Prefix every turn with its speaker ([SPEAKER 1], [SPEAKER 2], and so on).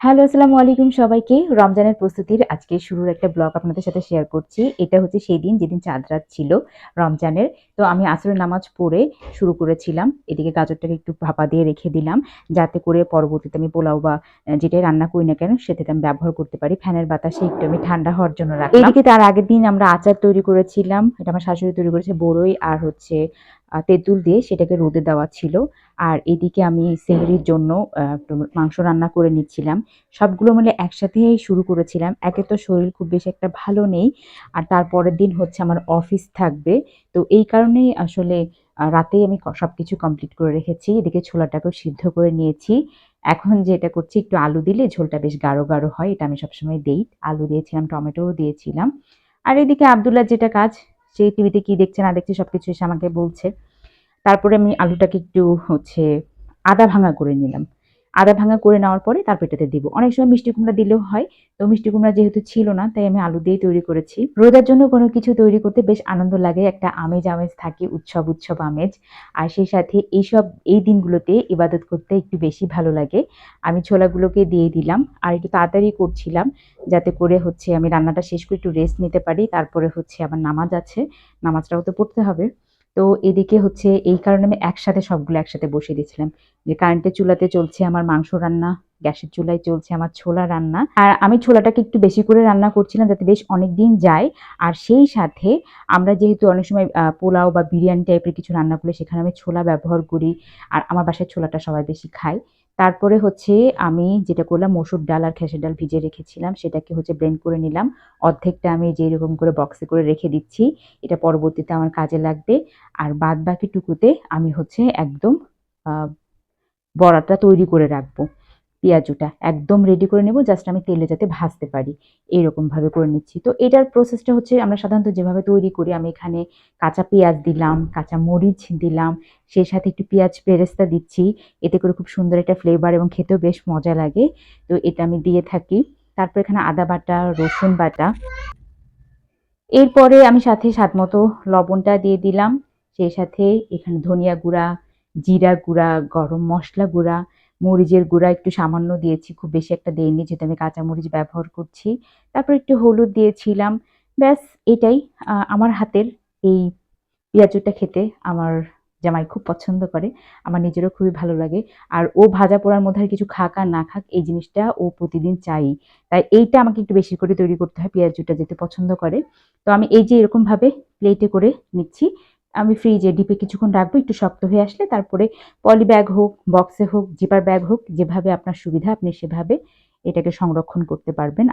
[SPEAKER 1] Hello, আসসালামু আলাইকুম সবাইকে। রমজানের প্রস্তুতির আজকে শুরুর একটা ব্লগ আপনাদের সাথে শেয়ার করছি। এটা হচ্ছে সেই দিন যেদিন চাঁদ রাত ছিল রমজানের। তো আমি আসরের নামাজ পড়ে শুরু করেছিলাম। এদিকে গাজরটাকে একটু ভাপা দিয়ে রেখে দিলাম। যাতে করে পরবর্তীতে আমি পোলাও বা যেটাই রান্না করি না কেন সেটাতে আমি ব্যবহার করতে পারি। ফ্যানের বাতাসে একটু আমি ঠান্ডা হওয়ার জন্য রাখলাম। এদিকে তার আগের দিন আমরা আচার তৈরি করেছিলাম। এটা আমার শাশুড়ি তৈরি করেছে বড়ই আর হচ্ছে তেঁতুল দিয়ে সেটাকে রোদে দেওয়া ছিল। আর এদিকে আমি সেহরির জন্য মাংস রান্না করে নিচ্ছিলাম। সবগুলো মিলে একসাথেই শুরু করেছিলাম। একে তো শরীর খুব বেশি একটা ভালো নেই। আর তারপরের দিন হচ্ছে আমার অফিস থাকবে। তো এই কারণেই আসলে রাতেই আমি সবকিছু কমপ্লিট করে রেখেছি। এদিকে ছোলাটাকেও সিদ্ধ করে নিয়েছি। এখন যেটা করছি একটু আলু দিলে ঝোলটা বেশ গাঢ়, গাঢ় হয়। এটা আমি সবসময় দেই। আলু দিয়েছিলাম, টমেটোও দিয়েছিলাম। আর এদিকে আব্দুল্লাহর যেটা কাজ, সে টিভিতে কি দেখছে না দেখছে সবকিছু এসে আমাকে বলছে। তারপরে আমি আলুটাকে একটু হচ্ছে আদা ভাঙা করে নিলাম। আদা ভাঙা করে নেওয়ার পরে তারপর এটাতে দিব। অনেক সময় মিষ্টি কুমড়া দিলেও হয়। তো মিষ্টি কুমড়া যেহেতু ছিল না তাই আমি আলু দিয়েই তৈরি করেছি। রোজার জন্য কোনো কিছু তৈরি করতে বেশ আনন্দ লাগে। একটা আমেজ আমেজ থাকে, উৎসব উৎসব আমেজ। আর সেই সাথে এই দিনগুলোতে ইবাদত করতে একটু বেশি ভালো লাগে। আমি ছোলাগুলোকে দিয়ে দিলাম। আর একটু তাড়াতাড়ি করছিলাম যাতে করে হচ্ছে আমি রান্নাটা শেষ করে একটু রেস্ট নিতে পারি। তারপরে হচ্ছে আবার নামাজ আছে। নামাজটাও তো পড়তে হবে। তো এদিকে হচ্ছে এই কারণে আমি একসাথে সবগুলো একসাথে বসিয়ে দিয়েছিলাম। যে কারেন্টের চুলাতে চলছে আমার মাংস রান্না, গ্যাসের চুলায় চলছে আমার ছোলা রান্না। আর আমি ছোলাটাকে একটু বেশি করে রান্না করছিলাম যাতে বেশ অনেকদিন যায়। আর সেই সাথে আমরা যেহেতু অনেক সময় পোলাও বা বিরিয়ানি টাইপের কিছু রান্না করলে সেখানে আমি ছোলা ব্যবহার করি। আর আমার বাসায় ছোলাটা সবাই বেশি খায়। তারপরে হচ্ছে আমি যেটা করলাম মসুর ডাল আর খেসার ডাল ভিজিয়ে রেখেছিলাম সেটাকে হচ্ছে ব্লেন্ড করে নিলাম। অর্ধেকটা আমি যেরকম করে বক্সে করে রেখে দিচ্ছি। এটা পরবর্তীতে আমার কাজে লাগবে। আর বাদবাকিটুকুতে আমি হচ্ছে একদম আ বড়াটা তৈরি করে রাখবো। পেঁয়াজুটা একদম রেডি করে নেব। জাস্ট আমি তেলে যাতে ভাজতে পারি। এরকমভাবে করে নিচ্ছি। তো এটার প্রসেসটা হচ্ছে আমরা সাধারণত যেভাবে তৈরি করি আমি এখানে কাঁচা পেঁয়াজ দিলাম, কাঁচা মরিচ দিলাম, সেই সাথে একটু পেঁয়াজ বেরেস্তা দিচ্ছি। এতে করে খুব সুন্দর একটা ফ্লেভার এবং খেতেও বেশ মজা লাগে। তো এটা আমি দিয়ে থাকি। তারপর এখানে আদা বাটা, রসুন বাটা এরপরে আমি সাথে স্বাদমতো লবণটা দিয়ে দিলাম। সেই সাথে এখানে ধনিয়া গুঁড়া, জিরা গুঁড়া, গরম মসলা গুঁড়া, মরিচের গুঁড়া একটু সামান্য দিয়েছি। খুব বেশি একটা দেইনি যেহেতু আমি কাঁচামরিচ ব্যবহার করছি। তারপর একটু হলুদ দিয়েছিলাম। ব্যাস এটাই। আমার হাতের এই পেঁয়াজুটা খেতে আমার জামাই খুব পছন্দ করে। আমার নিজেরও খুবই ভালো লাগে। আর ও ভাজা পোড়ার মধ্যে আর কিছু খাক আর না খাক এই জিনিসটা ও প্রতিদিন চায়ই। তাই এইটা আমাকে একটু বেশি করে তৈরি করতে হয় পেঁয়াজুটা যেহেতু পছন্দ করে। তো আমি এই যে এরকমভাবে প্লেটে করে নিচ্ছি। আমি ফ্রিজে ডিপে কিছুক্ষণ রাখবো একটু শক্ত হয়ে আসলে তারপরে পলি ব্যাগ হোক, বক্সে হোক, জিপার ব্যাগ হোক যেভাবে আপনার সুবিধা আপনি সেভাবে এটাকে সংরক্ষণ করতে পারবেন।